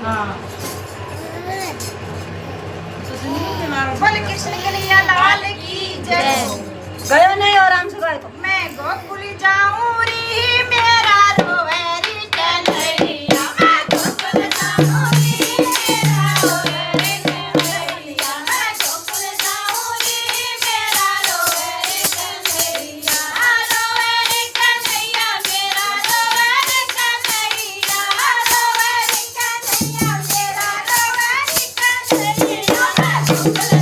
हाँ बोल कृष्ण कन्हैया लाल की जय। गयो नहीं और आराम से गाए तो मैं गोकुल जाऊं री मेरा रोवेरी कन्हैया। मैं गोकुल जाऊं री मेरा रोवेरी कन्हैया। मैं गोकुल जाऊं री मेरा रोवेरी कन्हैया। रोवेरी कन्हैया मेरा रोवेरी कन्हैया। रोवेरी कन्हैया मेरा रोवेरी कन्हैया। मैं गोकुल